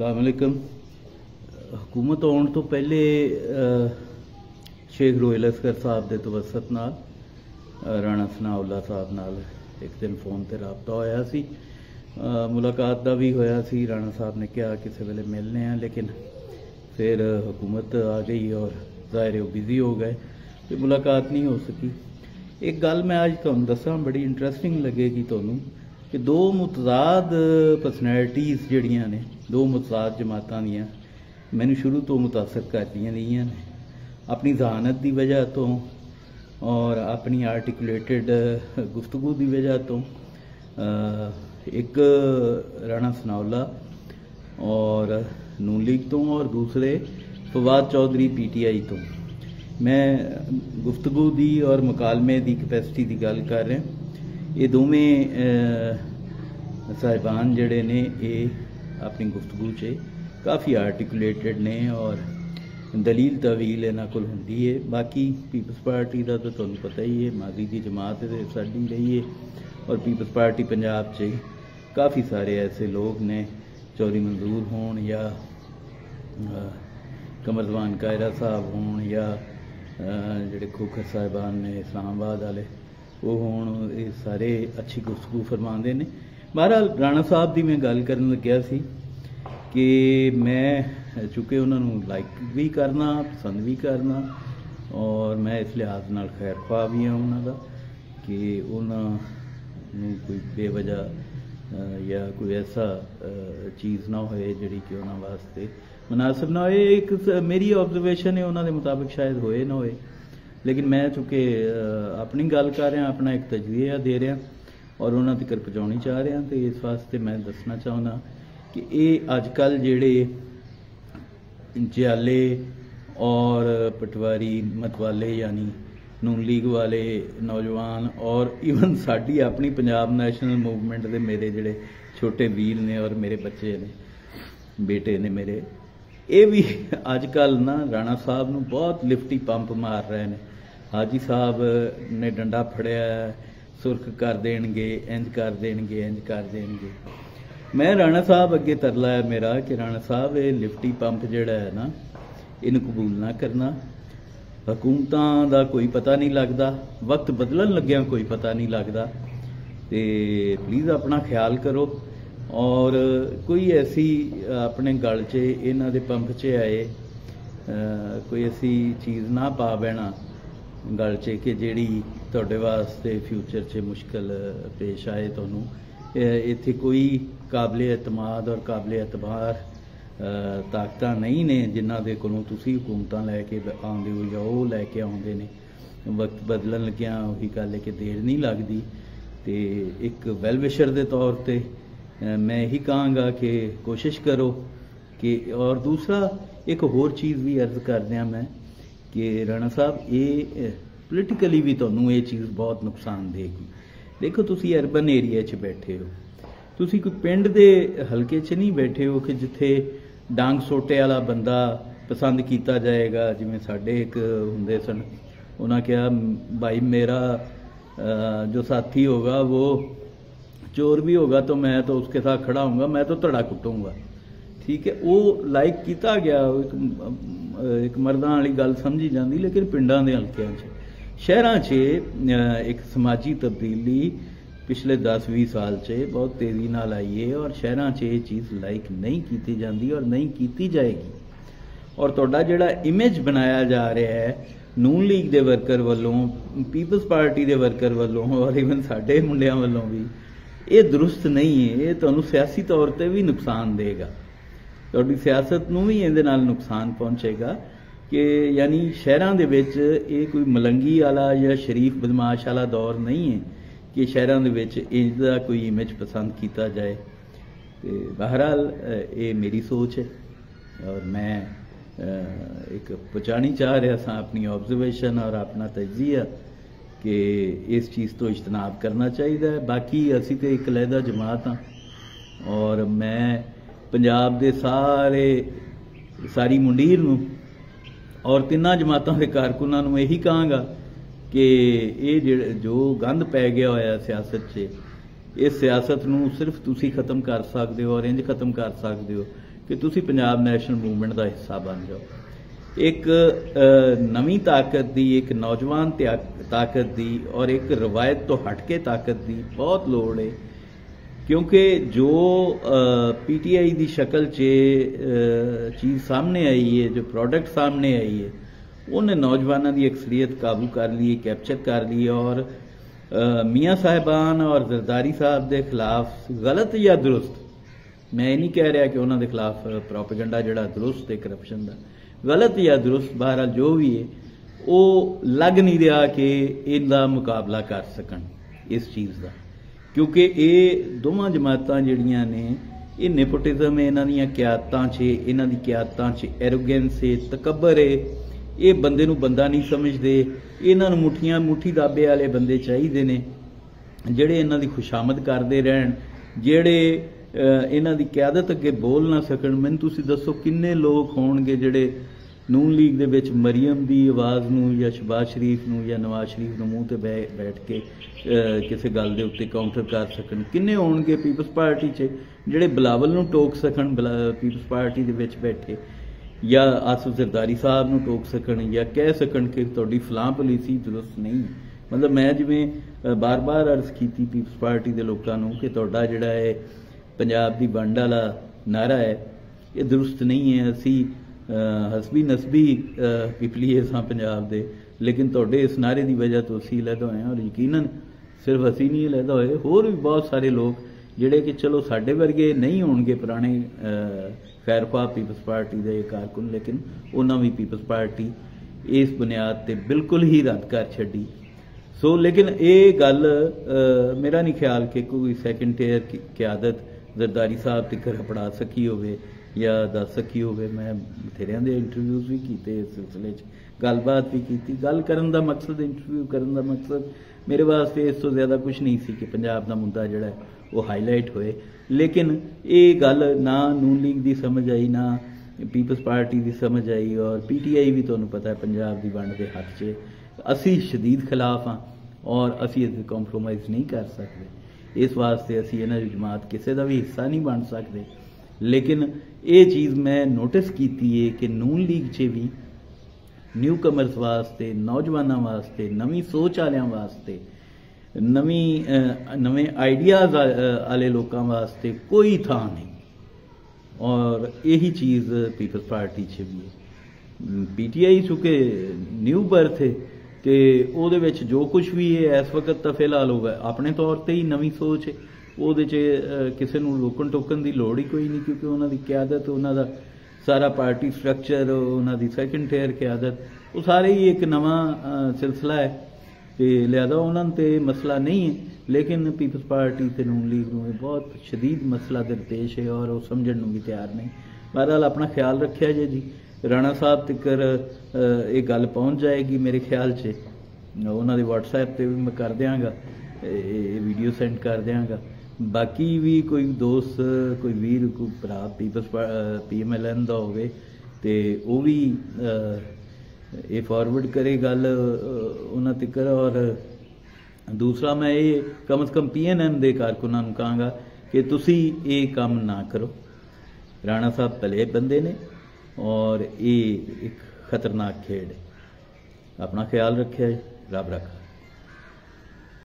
अस्सलाम वालेकुम। हुकूमत आने तो पहले शेख रोहिल असगर साहब के तवसत नाल राणा सनाउल्ला साहब नाल एक दिन फोन पर रबता होया सी, मुलाकात का भी होया सी। राणा साहब ने कहा किसी वेले मिलने हैं, लेकिन फिर हुकूमत आ गई और ज़ाहिर है बिजी हो गए, तो मुलाकात नहीं हो सकी। एक गल मैं अज तुहानूं दसां, बड़ी इंटरस्टिंग लगेगी तुहानूं कि दो मुतजाद परसनैलिटीज़ जिहड़ियां ने, दो मुतजाद जमातां दियां मैनूं शुरू तो मुतासर करदियां रहियां ने, अपनी जहानत की वजह तो और अपनी आर्टिकुलेटेड गुफ्तगू की वजह तो। एक राणा सनाउल्ला और नून लीग तो, और दूसरे फवाद चौधरी PTI तो। मैं गुफ्तगू की और मुकालमे की कैपेसिटी की गल कर रहा। ये दोवें साहिबान जड़े ने ये अपनी गुफ्तगू च काफ़ी आर्टिकुलेटेड ने और दलील तवील इन्हां कोल हुंदी है। बाकी पीपल्स पार्टी का तो तुहानूं पता ही है, माजी की जमात साडी रही है, और पीपल्स पार्टी पंजाब च काफ़ी सारे ऐसे लोग ने, चौधरी मंजूर होण या कमरजवान कायरा साहब होण या जिहड़े खोखर साहिबान ने इस्लामाबाद वाले वो होण, ये सारे अच्छी गुफ्तगू फरमाते हैं। बहरहाल राणा साहब की मैं गल करन लग्या सी कि मैं चूँकि उन्होंने लाइक भी करना, पसंद भी करना, और मैं इस लिहाज नाल खैर ख्वाह भी हाँ उन्होंने कि उन्होंने कोई बेवजह या कोई ऐसा चीज़ ना होए जिहड़ी कि उन्होंने वास्ते मुनासिब ना होए। एक मेरी ऑब्जरवेशन है, उन्होंने मुताबिक शायद होए ना होए, लेकिन मैं चूँकि अपनी गल कर रहा, अपना एक तजवीज़ा दे रहा और उन्होंने तक पहुँचानी चाह रहा, तो इस वास्ते मैं दसना चाहना कि ये अजकल जिहड़े जियाले और पटवारी मतवाले यानी नून लीग वाले नौजवान और ईवन साडी अपनी पंजाब नैशनल मूवमेंट के मेरे जिहड़े छोटे वीर ने और मेरे बच्चे ने, बेटे ने मेरे, ये भी अजकल ना राणा साहब नूं बहुत लिफ्टी पंप मार रहे हैं। हाजी साहब ने डंडा फड़िया, सुर्ख कर देणगे, इंज कर देणगे, इंज कर देणगे। मैं राणा साहब अगे तरला है मेरा कि राणा साहब ये लिफ्टी पंप जिहड़ा है ना, इन्हूं कबूल ना करना। हुकूमतां दा कोई पता नहीं लगता, वक्त बदलन लग्या कोई पता नहीं लगता, तो प्लीज़ अपना ख्याल करो और कोई ऐसी अपने गल च इन्हां दे पंप च आए कोई ऐसी चीज़ ना पा बैना गल च कि जिहड़ी तुहाडे वास्ते फ्यूचर च मुश्किल पेश आए। तुहानूं इत्थे कोई काबिल एतमाद और काबिल एतबार ताकत नहीं ने जिन्हां दे कोलों तुसीं हुकूमतां लैके आउंदे हो या वो लैके आउंदे ने। वक्त बदलन लग्या उही गल है कि देर नहीं लगती। तो एक वैलविशर के तौर पर मैं यही कहांगा कि कोशिश करो कि, और दूसरा एक होर चीज़ भी अर्ज कर दिया मैं कि राणा साहब ये पोलिटिकली भी तुहानूं ये चीज़ बहुत नुकसान देगी। देखो तुसी अर्बन एरिया च बैठे हो, तुसी कोई पिंड दे हल्के च नहीं बैठे हो कि जिथे डांग सोटे वाला बंदा पसंद किया जाएगा। जिवें साडे एक हुंदे सन, उन्होंने कहा भाई मेरा जो साथी होगा वो चोर भी होगा तो मैं तो उसके साथ खड़ा हूँगा, मैं तो धड़ा कुटूँगा। ठीक है, वो लाइक किया गया, एक मर्दां वाली गल समझी जाती, लेकिन पिंडां दे हल्कियां च, शहरां च एक समाजी तब्दीली पिछले 10-20 साल से बहुत तेज़ी नाल आई है और शहरां च ये चीज़ लाइक नहीं की जाती और नहीं की जाएगी। और तुहाडा जिहड़ा इमेज बनाया जा रहा है नून लीग के वर्कर वालों, पीपल्स पार्टी के वर्कर वालों और ईवन साडे मुंडियां वालों भी, ये दुरुस्त नहीं है। ये तुहानूं सियासी तौर पर भी नुकसान देगा, तुहाडी सियासत नूं भी इहदे नाल नुकसान पहुंचेगा कि यानी शहरां दे विच ये कोई मलंगी वाला या शरीफ बदमाश वाला दौर नहीं है कि शहरां दे विच इसदा कोई इमेज पसंद किया जाए। तो बहरहाल ये मेरी सोच है और मैं एक पहुँचानी चाह रहा था अपनी ऑब्जरवेशन और अपना तजिया कि इस चीज़ तो इज्तनाब करना चाहिए। बाकी असी तो एक अलहदा जमात हाँ और मैं पंजाब दे सारी मुंडीर नूं और तिन्ना जमातों के कारकुनां नूं यही कहांगा कि ये जो गंद पै गया होया सियासत च, इस सियासत नूं सिर्फ तुसी खत्म कर सकते हो और इंज खत्म कर सकते हो कि तुसी पंजाब नैशनल मूवमेंट का हिस्सा बन जाओ। एक नवी ताकत दी, एक नौजवान ताकत दी और एक रवायत तो हट के ताकत दी बहुत लोड़ है, क्योंकि जो पीटीआई की शक्ल च चीज़ सामने आई है, जो प्रोडक्ट सामने आई है, उन्हें नौजवानों की अक्सरियत काबू कर ली, कैप्चर कर ली और मियाँ साहिबान और जरदारी साहब के खिलाफ गलत या दुरुस्त, मैं ये नहीं कह रहा कि उन्होंने खिलाफ प्रोपेगेंडा जोड़ा दुरुस्त है करप्शन का, गलत या दुरुस्त बहरहाल जो भी है वो लग नहीं रहा कि इनका मुकाबला कर सकन इस चीज़ का, क्योंकि ये दोवां जमातां जिहड़ियां ने ये नेपोटिज्म है, इन्हां दीयां क्यादतां च, इन्हां दी क्यादतां च एरोगेंस है, तकबर है, ये बंदे नूं बंदा नहीं समझदे, इन्हां नूं मुट्ठी दाबे वाले बंदे चाहिए ने जिहड़े इन्हां दी खुशामद करदे रहन, जिहड़े इन्हां दी क्यादत अगे बोल ना सकन। मैनूं तुसीं दसो किन्ने लोग होणगे जिहड़े नून लीग दे विच मरियम दी आवाज़ नूं या शहबाज शरीफ नूं या नवाज शरीफ नूं मूँह ते बैठ के किसी गल दे उत्ते काउंटर कर सकन, किन्ने होणगे पीपल्स पार्टी च जिहड़े बिलावल नूं टोक सकन, पीपल्स पार्टी दे विच बैठे, या आसिफ जरदारी साहब नूं टोक सकन या कह सकन कि तुहाडी फलां पॉलिसी दुरुस्त नहीं। मतलब मैं जिवें बार बार अर्ज की पीपल्स पार्टी के लोगों नूं कि तुहाडा जिहड़ा है पंजाब दी वंड वाला नारा है ये दुरुस्त नहीं है, असी हसबी नसबी पिपलीए सां पंजाब दे, लेकिन तुहाडे इस नारे की वजह तो असी अलहदा होए और यकीनन सिर्फ असी नहीं अलहदा होए, होर भी बहुत सारे लोग जिहड़े कि चलो साडे वर्गे नहीं होणगे पुराने खैरख्वाह पीपल्स पार्टी के कारकुन, लेकिन उन्होंने भी पीपल्स पार्टी इस बुनियाद ते बिल्कुल ही रद्द कर छड्डी। सो लेकिन ये गल मेरा नहीं ख्याल कि कोई सैकेंड टेयर की क्यादत जरदारी साहब तक अपड़ा सकी होवे या दस सकी होवे। मैं बथेरियां दे इंटरव्यूज़ भी कीते इस सिलसिले गलबात भी की। गल करन दा मकसद, इंटरव्यू करन दा मकसद मेरे वास्ते इस तो ज़्यादा कुछ नहीं सी कि पंजाब दा मुद्दा जिहड़ा है वो हाईलाइट होए, लेकिन ये गल ना नून लीग की समझ आई ना पीपल्स पार्टी की समझ आई, और पीटीआई भी तुहानूं पता है पंजाब की वंड के हक च असी शदीद खिलाफ हाँ और असी इस कॉम्प्रोमाइज़ नहीं कर सकते। इस वास्ते असी इन्हां दी जमात किसी का भी हिस्सा नहीं बन सकते, लेकिन ये चीज़ मैं नोटिस की है कि नून लीग च भी न्यू कमर्स वास्ते, नौजवानों वास्ते, नवी सोच वालियां वास्ते, नवे आइडियाज़ वाले लोगों वास्ते कोई थां नहीं, और यही चीज़ पीपल्स पार्टी च भी है। पीटीआई चूँकि न्यू बर्थ है कि ਉਹਦੇ ਵਿੱਚ जो कुछ भी है इस वक्त तो फिलहाल होगा अपने तौर पर ही नवी सोच है, ਉਹਦੇ 'ਚ ਕਿਸੇ ਨੂੰ ਰੋਕਣ ਟੋਕਣ ਦੀ ਲੋੜ ही कोई नहीं, क्योंकि ਉਹਨਾਂ ਦੀ क्यादत, ਉਹਨਾਂ ਦਾ सारा पार्टी स्ट्रक्चर, ਉਹਨਾਂ ਦੀ सैकेंड टेयर क्यादत वो सारे ही एक नवा सिलसिला है, तो लिहाजा उन्होंने तो मसला नहीं है, लेकिन पीपल्स पार्टी तो नून लीग में बहुत शदीद मसला दरपेश है और वो समझण भी तैयार नहीं। बहरहाल अपना ख्याल रखिया जे जी, राणा साहब तक ये गल पहुँच जाएगी मेरे ख्याल से, उन्होंने व्हाट्सएप पर भी मैं कर देंगा, वीडियो सेंड कर देंगा। बाकी भी कोई दोस्त, कोई वीर, कोई भरा पीपल्स PMLN का होवे तो वो भी ये फॉरवर्ड करे गल उन्होंने तिकर। और दूसरा मैं ये कम से कम PNM के कारकुनां नूं कहांगा कि तुसी ये काम ना करो। राणा साहब भले बंदे ने और ये एक खतरनाक खेड है। अपना ख्याल रखे, रब रखा।